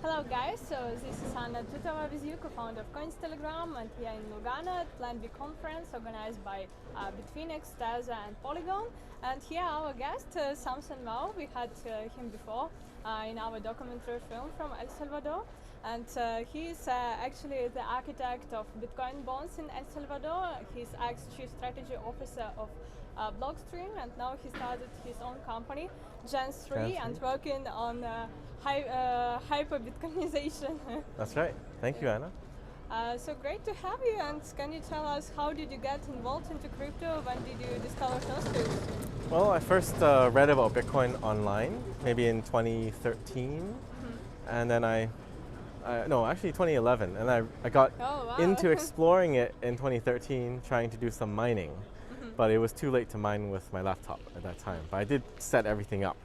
Hello guys, so this is Jan3 with you, co-founder of Coins Telegram, and we are in Lugano at Plan B conference organized by Bitfinex, Teza and Polygon. And here our guest, Samson Mow. We had him before in our documentary film from El Salvador. And he is actually the architect of Bitcoin bonds in El Salvador. He's ex-chief strategy officer of Blockstream, and now he started his own company, Jan3, and working on hyperbitcoinization. That's right. Thank you, Anna. So great to have you, and can you tell us how did you get involved into crypto? When did you discover those fields? Well, I first read about Bitcoin online, maybe in 2013, and then actually 2011, and I got into exploring it in 2013, trying to do some mining, but it was too late to mine with my laptop at that time. But I did set everything up.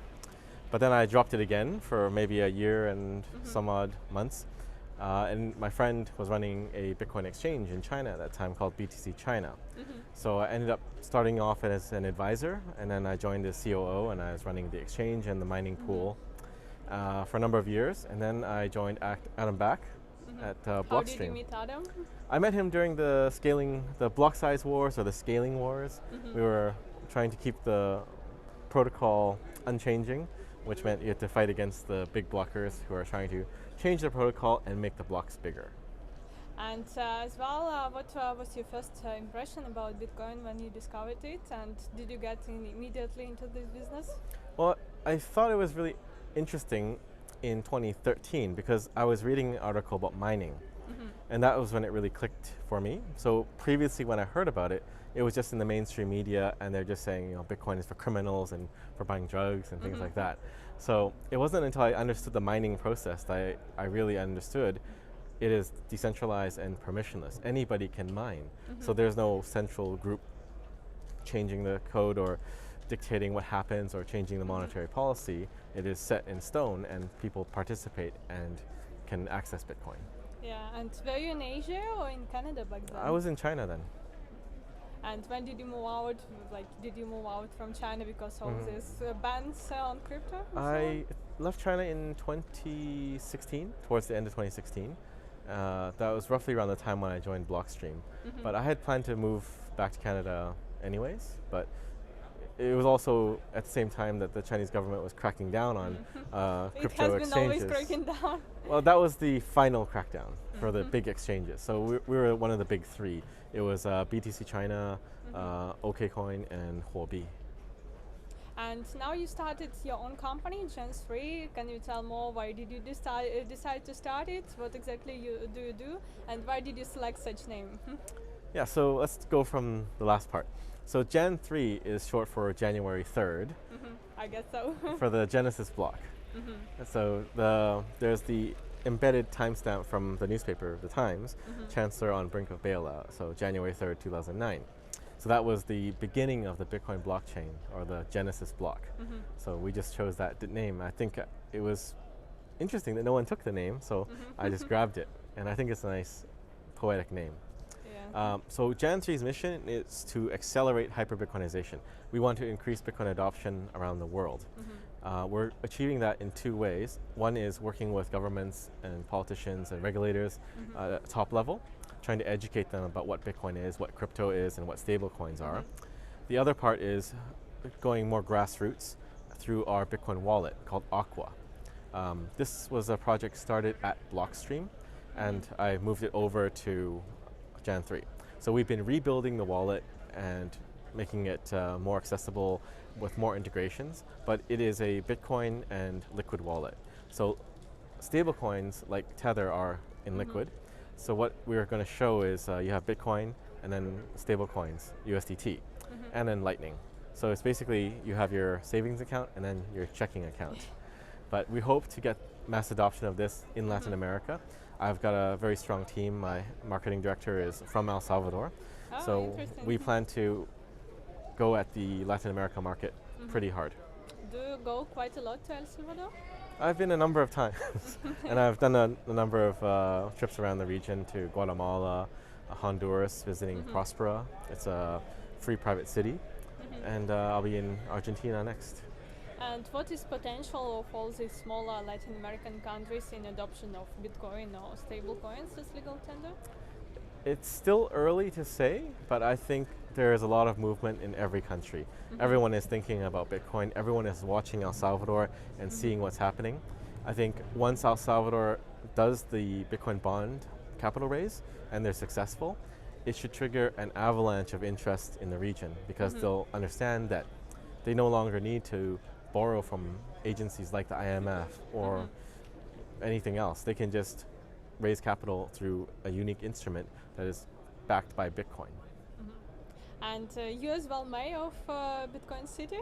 But then I dropped it again for maybe a year and some odd months. And my friend was running a Bitcoin exchange in China at that time called BTC China. So I ended up starting off as an advisor, and then I joined as COO, and I was running the exchange and the mining pool for a number of years. And then I joined Adam Back at Blockstream. How did you meet Adam? I met him during the block size wars or the scaling wars. We were trying to keep the protocol unchanging, which meant you had to fight against the big blockers who are trying to change the protocol and make the blocks bigger. And as well, what was your first impression about Bitcoin when you discovered it, and did you get immediately into this business? Well, I thought it was really interesting in 2013 because I was reading an article about mining, and that was when it really clicked for me. So previously when I heard about it, it was just in the mainstream media, and they're just saying, Bitcoin is for criminals and for buying drugs and things like that. So it wasn't until I understood the mining process that I really understood it is decentralized and permissionless. Anybody can mine. So there's no central group changing the code or dictating what happens or changing the monetary policy. It is set in stone, and people participate and can access Bitcoin. Yeah, and were you in Asia or in Canada back then? I was in China then. And when did you move out? Did you move out from China because of this bans on crypto? I left China in 2016, towards the end of 2016. That was roughly around the time when I joined Blockstream. But I had planned to move back to Canada anyways, but it was also at the same time that the Chinese government was cracking down on crypto exchanges. It has been always cracking down. Well, that was the final crackdown for the big exchanges. So we were one of the big three. It was BTC China, OKCoin, and Huobi. And now you started your own company, Jan3. Can you tell more? Why did you decide to start it? What exactly do you do? And why did you select such name? Yeah, so let's go from the last part. So Jan3 is short for January 3rd. I guess so. For the Genesis block. So there's the embedded timestamp from the newspaper, The Times, Chancellor on brink of bailout, so January 3rd, 2009. So that was the beginning of the Bitcoin blockchain, or the Genesis block. So we just chose that name. I think it was interesting that no one took the name, so I just grabbed it. And I think it's a nice poetic name. So Jan3's mission is to accelerate hyperbitcoinization. We want to increase Bitcoin adoption around the world. We're achieving that in two ways. One is working with governments and politicians and regulators at the top level, trying to educate them about what Bitcoin is, what crypto is, and what stable coins are. The other part is going more grassroots through our Bitcoin wallet called Aqua. This was a project started at Blockstream, and I moved it over to Jan3. So we've been rebuilding the wallet and making it more accessible with more integrations, but it is a Bitcoin and Liquid wallet. So stable coins like Tether are in Liquid. So what we're going to show is you have Bitcoin and then stable coins, USDT, and then Lightning. So it's basically you have your savings account and then your checking account. But we hope to get mass adoption of this in Latin America. I've got a very strong team. My marketing director is from El Salvador. So we plan to go at the Latin America market pretty hard. Do you go quite a lot to El Salvador? I've been a number of times. And I've done a number of trips around the region to Guatemala, Honduras, visiting Prospera. It's a free private city. And I'll be in Argentina next. And what is potential of all these smaller Latin American countries in adoption of Bitcoin or stable coins as legal tender? It's still early to say, but I think there is a lot of movement in every country. Everyone is thinking about Bitcoin. Everyone is watching El Salvador and seeing what's happening. I think once El Salvador does the Bitcoin bond capital raise and they're successful, it should trigger an avalanche of interest in the region because they'll understand that they no longer need to borrow from agencies like the IMF or anything else. They can just raise capital through a unique instrument that is backed by Bitcoin. And you as well, mayor of Bitcoin City?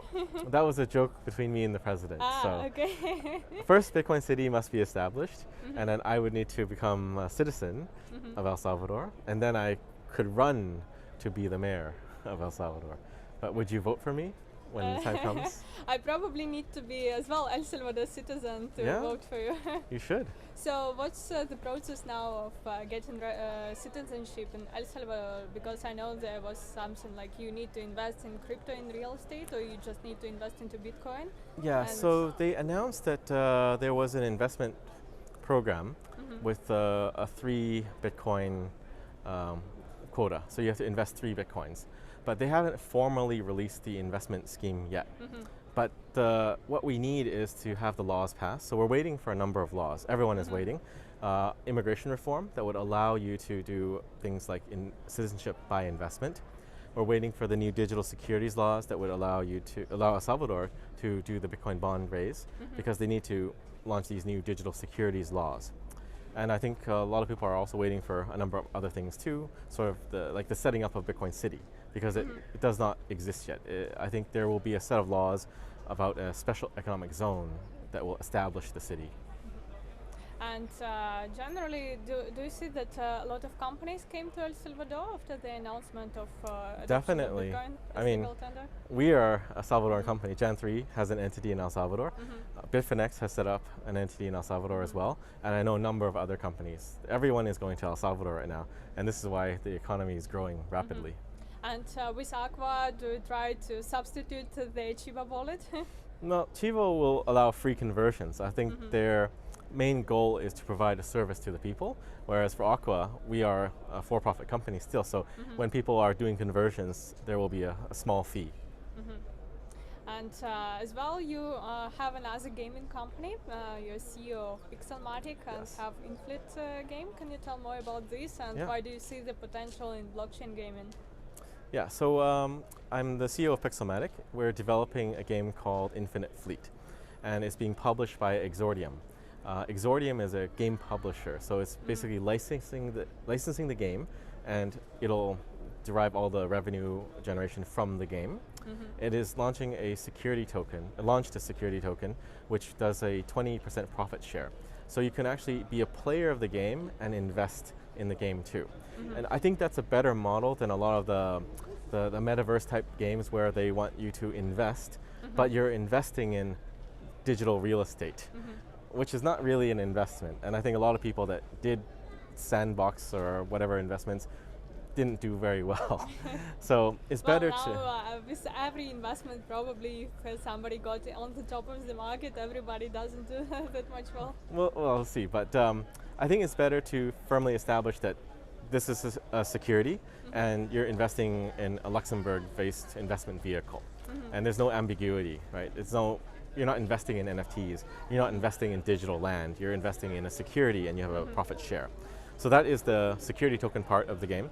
That was a joke between me and the president. Okay. First, Bitcoin City must be established, and then I would need to become a citizen of El Salvador, and then I could run to be the mayor of El Salvador. But would you vote for me when the time comes? I probably need to be as well El Salvador citizen to vote for you. You should. So what's the process now of getting citizenship in El Salvador? Because I know there was something like you need to invest in crypto in real estate, or you just need to invest into Bitcoin? Yeah, so they announced that there was an investment program with a 3 Bitcoin quota. So you have to invest 3 Bitcoins. But they haven't formally released the investment scheme yet. But what we need is to have the laws passed. So we're waiting for a number of laws. Everyone is waiting. Immigration reform that would allow you to do things like citizenship by investment. We're waiting for the new digital securities laws that would allow El Salvador to do the Bitcoin bond raise because they need to launch these new digital securities laws. And I think a lot of people are also waiting for a number of other things too, sort of the setting up of Bitcoin City, because it does not exist yet. I think there will be a set of laws about a special economic zone that will establish the city. And generally, do you see that a lot of companies came to El Salvador after the announcement of Definitely. Bitcoin I mean, we are a Salvadoran company. Jan3 has an entity in El Salvador. Bitfinex has set up an entity in El Salvador as well. And I know a number of other companies. Everyone is going to El Salvador right now. And this is why the economy is growing rapidly. And with Aqua, do you try to substitute the Chiva wallet? No, Chivo will allow free conversions. I think their main goal is to provide a service to the people, whereas for Aqua, we are a for-profit company still, so when people are doing conversions, there will be a small fee. And as well, you have another gaming company. You're CEO of Pixelmatic and have Inflit game. Can you tell more about this and why do you see the potential in blockchain gaming? Yeah, so I'm the CEO of Pixelmatic. We're developing a game called Infinite Fleet, and it's being published by Exordium. Exordium is a game publisher, so it's basically licensing the game, and it'll derive all the revenue generation from the game. It is launching a security token, which does a 20% profit share. So you can actually be a player of the game and invest in the game too. And I think that's a better model than a lot of the metaverse type games where they want you to invest, but you're investing in digital real estate, which is not really an investment. And I think a lot of people that did sandbox or whatever investments didn't do very well. So it's better to... with every investment, probably if somebody got on the top of the market, everybody doesn't do that much well. Well, we'll see. But I think it's better to firmly establish that this is a security and you're investing in a Luxembourg-based investment vehicle. And there's no ambiguity, right? You're not investing in NFTs. You're not investing in digital land. You're investing in a security and you have a profit share. So that is the security token part of the game.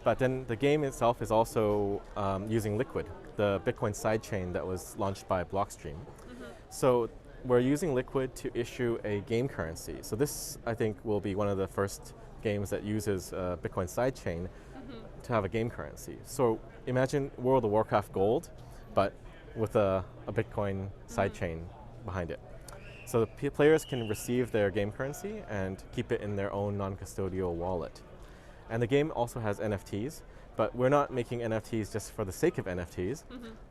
But then the game itself is also using Liquid, the Bitcoin sidechain that was launched by Blockstream. So we're using Liquid to issue a game currency. So this, I think, will be one of the first games that uses Bitcoin sidechain to have a game currency. So imagine World of Warcraft Gold, but with a Bitcoin sidechain behind it. So the players can receive their game currency and keep it in their own non-custodial wallet. And the game also has NFTs, but we're not making NFTs just for the sake of NFTs.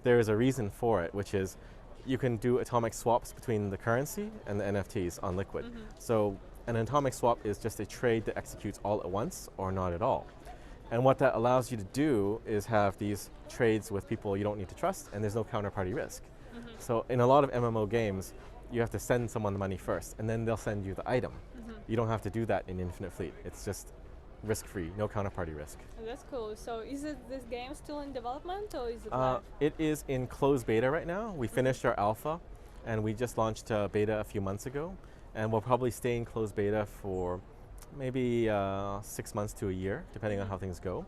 There is a reason for it, which is you can do atomic swaps between the currency and the NFTs on Liquid. So an atomic swap is just a trade that executes all at once or not at all. And what that allows you to do is have these trades with people you don't need to trust, and there's no counterparty risk. So in a lot of MMO games, you have to send someone the money first, and then they'll send you the item. You don't have to do that in Infinite Fleet. It's just risk-free, no counterparty risk. That's cool. So is this game still in development, or is it live? It is in closed beta right now. We finished our alpha, and we just launched beta a few months ago, and we'll probably stay in closed beta for maybe 6 months to a year, depending on how things go.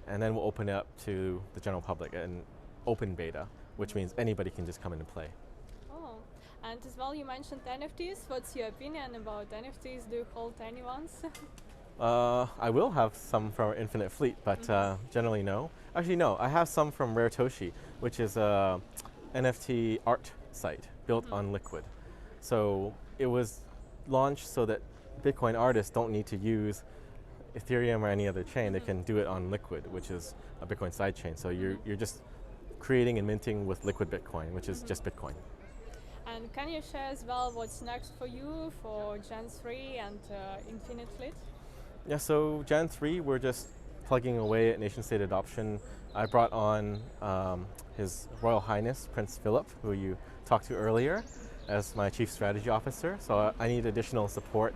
And then we'll open it up to the general public in open beta, which means anybody can just come in and play. Oh, and as well, you mentioned NFTs. What's your opinion about NFTs? Do you hold any ones? I will have some from Infinite Fleet, but generally no. Actually, no. I have some from Rare Toshi, which is a NFT art site built on Liquid. So it was launched so that Bitcoin artists don't need to use Ethereum or any other chain. They can do it on Liquid, which is a Bitcoin sidechain. So you're just creating and minting with Liquid Bitcoin, which is just Bitcoin. And can you share as well what's next for you for Jan3 and Infinite Fleet? Yeah, so Jan3, we're just plugging away at nation state adoption. I brought on His Royal Highness Prince Philip, who you talked to earlier, as my Chief Strategy Officer. So I need additional support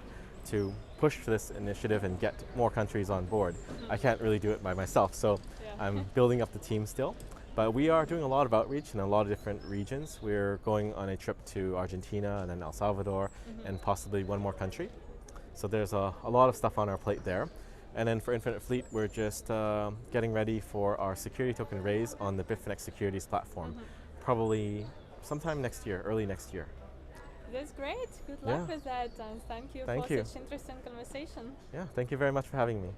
to push this initiative and get more countries on board. I can't really do it by myself, so I'm building up the team still. But we are doing a lot of outreach in a lot of different regions. We're going on a trip to Argentina and then El Salvador and possibly one more country. So there's a lot of stuff on our plate there. And then for Infinite Fleet, we're just getting ready for our security token raise on the Bitfinex Securities platform, probably sometime next year, early next year. That's great. Good luck with that, and thank you for such interesting conversation. Yeah, thank you very much for having me.